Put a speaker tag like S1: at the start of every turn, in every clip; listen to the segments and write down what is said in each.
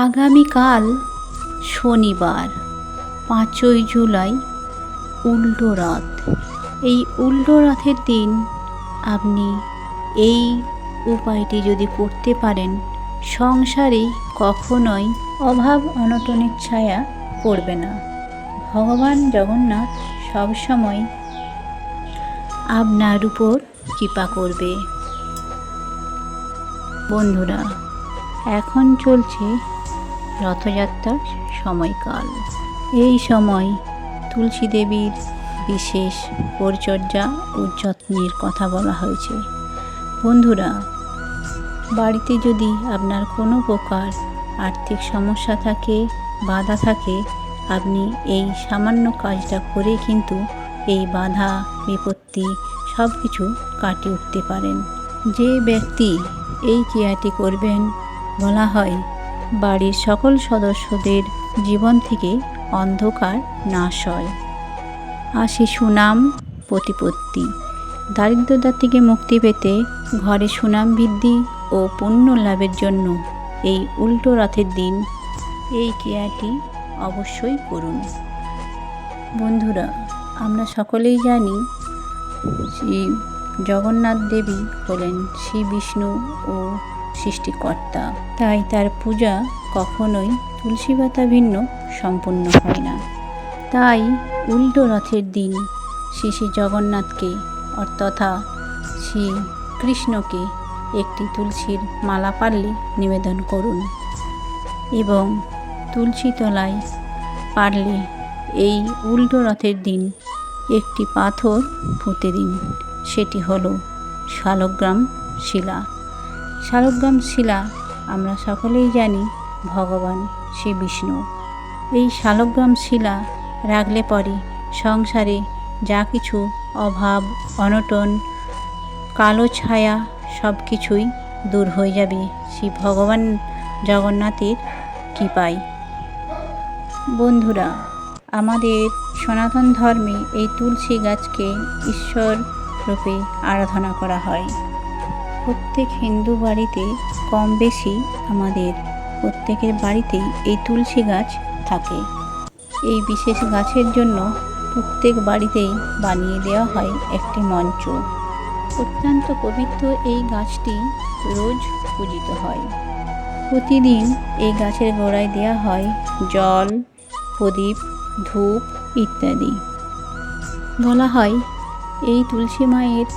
S1: আগামীকাল শনিবার ৫ই জুলাই উল্টো রথ। এই উল্টো রথের দিন আপনি এই উপায়টি যদি করতে পারেন, সংসারে কখনোই অভাব অনটনের ছায়া পড়বে না। ভগবান জগন্নাথ সবসময় আপনার উপর কৃপা করবে। বন্ধুরা, এখন চলছে রথযাত্রার সময়কাল। এই সময় তুলসী দেবীর বিশেষ পরিচর্যা ও যত্নের কথা বলা হয়েছে। বন্ধুরা, বাড়িতে যদি আপনার কোনো প্রকার আর্থিক সমস্যা থাকে, বাধা থাকে, আপনি এই সামান্য কাজটা করে কিন্তু এই বাধা বিপত্তি সব কিছু কাটিয়ে উঠতে পারেন। যে ব্যক্তি এই ক্রিয়াটি করবেন, বলা হয় বাড়ির সকল সদস্যদের জীবন থেকে অন্ধকার নাশ হয়, আসে সুনাম প্রতিপত্তি। দারিদ্রতা থেকে মুক্তি পেতে ঘরে সুনাম বৃদ্ধি ও পুণ্য লাভের জন্য এই উল্টো রথের দিন এই ক্রিয়াটি অবশ্যই করুন। বন্ধুরা, আমরা সকলেই জানি শ্রী জগন্নাথ দেবী হলেন শ্রী বিষ্ণু ও সৃষ্টিকর্তা, তাই তার পূজা কখনোই তুলসী পাতা ভিন্ন সম্পূর্ণ হয় না। তাই উল্টো রথের দিন শ্রী শ্রী জগন্নাথকে তথা শ্রী কৃষ্ণকে একটি তুলসীর মালা পারলে নিবেদন করুন এবং তুলসী তলায় পারলে এই উল্টো রথের দিন একটি পাথর পুঁতে দিন। সেটি হলো শালগ্রাম শিলা। শালগ্রাম শিলা আমরা সকলেই জানি ভগবান শ্রী বিষ্ণু। এই শালগ্রাম শিলা রাখলে পরে সংসারে যা কিছু অভাব অনটন কালো ছায়া সব কিছুই দূর হয়ে যাবে শ্রী ভগবান জগন্নাথের কৃপায়। বন্ধুরা, আমাদের সনাতন ধর্মে এই তুলসী গাছকে ঈশ্বর রূপে আরাধনা করা হয়। প্রত্যেক হিন্দু বাড়িতে কম বেশি আমাদের প্রত্যেকের বাড়িতেই এই তুলসী গাছ থাকে। এই বিশেষ গাছের জন্য প্রত্যেক বাড়িতেই বানিয়ে দেওয়া হয় একটি মঞ্চ। অত্যন্ত পবিত্র এই গাছটি রোজ পূজিত হয়। প্রতিদিন এই গাছের গোড়ায় দেওয়া হয় জল, প্রদীপ, ধূপ ইত্যাদি। বলা হয় এই তুলসী মায়ের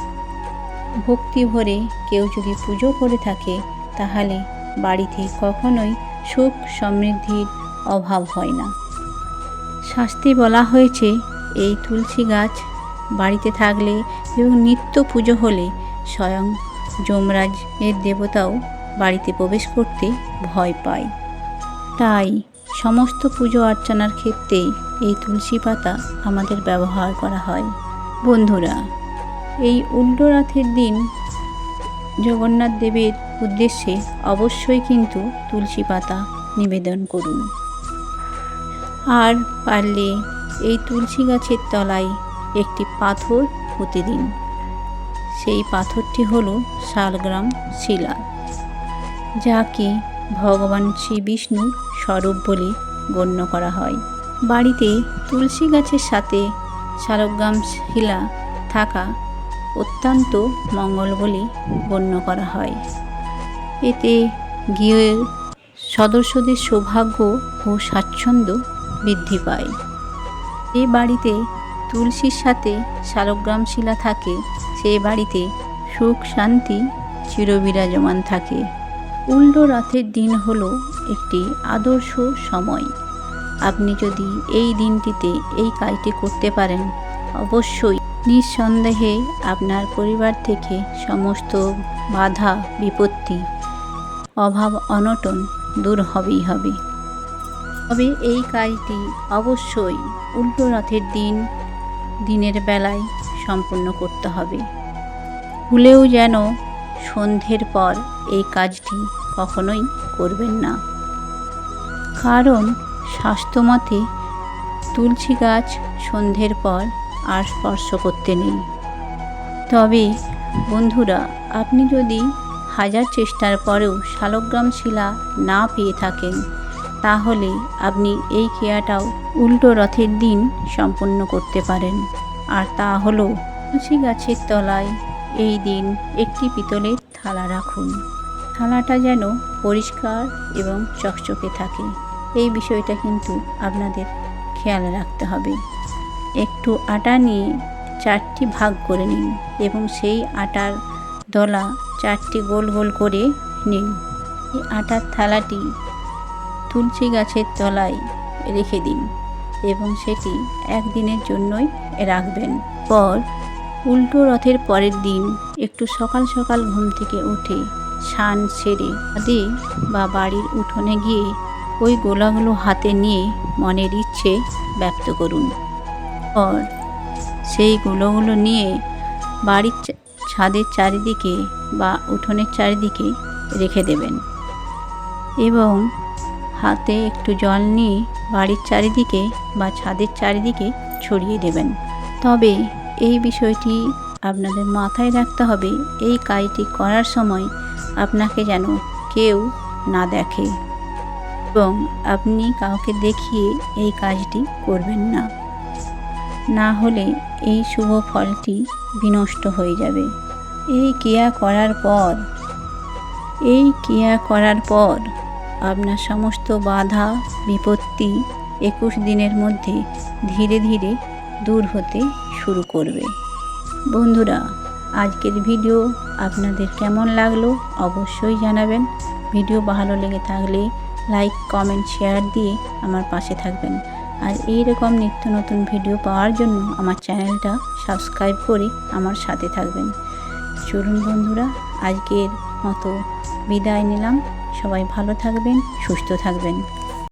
S1: ভক্তি ভরে কেউ যদি পুজো করে থাকে, তাহলে বাড়িতে কখনোই সুখ সমৃদ্ধির অভাব হয় না। শাস্ত্রে বলা হয়েছে এই তুলসী গাছ বাড়িতে থাকলে এবং নিত্য পুজো হলে স্বয়ং যমরাজ এর দেবতাও বাড়িতে প্রবেশ করতে ভয় পায়। তাই সমস্ত পুজো অর্চনার ক্ষেত্রেই এই তুলসী পাতা আমাদের ব্যবহার করা হয়। বন্ধুরা, এই উল্টো রথের দিন জগন্নাথ দেবের উদ্দেশ্যে অবশ্যই কিন্তু তুলসী পাতা নিবেদন করুন। আর পারলে এই তুলসী গাছের তলায় একটি পাথর পুঁতে দিন। সেই পাথরটি হলো শালগ্রাম শিলা, যাকে ভগবান শ্রী বিষ্ণুর স্বরূপ বলে গণ্য করা হয়। বাড়িতে তুলসী গাছের সাথে শালগ্রাম শিলা থাকা অত্যন্ত মঙ্গল বলে গণ্য করা হয়। এতে গৃহের সদস্যদের সৌভাগ্য ও স্বাচ্ছন্দ্য বৃদ্ধি পায়। যে বাড়িতে তুলসীর সাথে শালগ্রাম শিলা থাকে, সে বাড়িতে সুখ শান্তি চিরবিরাজমান থাকে। উল্টো রথের দিন হলো একটি আদর্শ সময়। আপনি যদি এই দিনটিতে এই কাজটি করতে পারেন, অবশ্যই নিঃসন্দেহে আপনার পরিবার থেকে সমস্ত বাধা বিপত্তি অভাব অনটন দূর হবেই হবে। তবে এই কাজটি অবশ্যই উল্টো রথের দিনের বেলায় সম্পূর্ণ করতে হবে। ভুলেও যেন সন্ধ্যের পর এই কাজটি কখনোই করবেন না, কারণ শাস্ত্রমতে তুলসী গাছ সন্ধ্যের পর আর স্পর্শ করতে নেই। তবে বন্ধুরা, আপনি যদি হাজার চেষ্টার পরেও শালগ্রাম শিলা না পেয়ে থাকেন, তাহলে আপনি এই ক্রিয়াটাও উল্টো রথের দিন সম্পন্ন করতে পারেন। আর তা হলো তুলসী গাছের তলায় এই দিন একটি পিতলের থালা রাখুন। থালাটা যেন পরিষ্কার এবং চকচকে থাকে, এই বিষয়টা কিন্তু আপনাদের খেয়াল রাখতে হবে। একটু আটা নিয়ে 4টি ভাগ করে নিন এবং সেই আটার দলা 4টি গোল গোল করে নিন। এই আটার থালাটি তুলসী গাছের তলায় রেখে দিন এবং সেটি একদিনের জন্যই রাখবেন। পর উল্টো রথের পরের দিন একটু সকাল সকাল ঘুম থেকে উঠে স্নান সেরে ছাদে বা বাড়ির উঠোনে গিয়ে ওই গোলাগুলো হাতে নিয়ে মনের ইচ্ছে ব্যক্ত করুন। পর সেই গোলাগুলো নিয়ে বাড়ির ছাদের চারিদিকে বা উঠোনের চারিদিকে রেখে দেবেন এবং হাতে একটু জল নিয়ে বাড়ির চারিদিকে বা ছাদের চারিদিকে ছড়িয়ে দেবেন। তবে এই বিষয়টি আপনাদের মাথায় রাখতে হবে, এই কাজটি করার সময় আপনাকে যেন কেউ না দেখে এবং আপনি কাউকে দেখিয়ে এই কাজটি করবেন না, না হলে এই শুভ ফলটি বিনষ্ট হয়ে যাবে। এই ক্রিয়া করার পর আপনার সমস্ত বাধা বিপত্তি 21 দিনের মধ্যে ধীরে ধীরে দূর হতে শুরু করবে। বন্ধুরা, আজকের ভিডিও আপনাদের কেমন লাগলো অবশ্যই জানাবেন। ভিডিও ভালো লেগে থাকলে লাইক, কমেন্ট, শেয়ার দিয়ে আমার পাশে থাকবেন। আর এই রকম নিত্য নতুন ভিডিও পাওয়ার জন্য আমার চ্যানেলটা সাবস্ক্রাইব করে আমার সাথে থাকবেন। চলুন বন্ধুরা, আজকের মতো বিদায় নিলাম। সবাই ভালো থাকবেন, সুস্থ থাকবেন।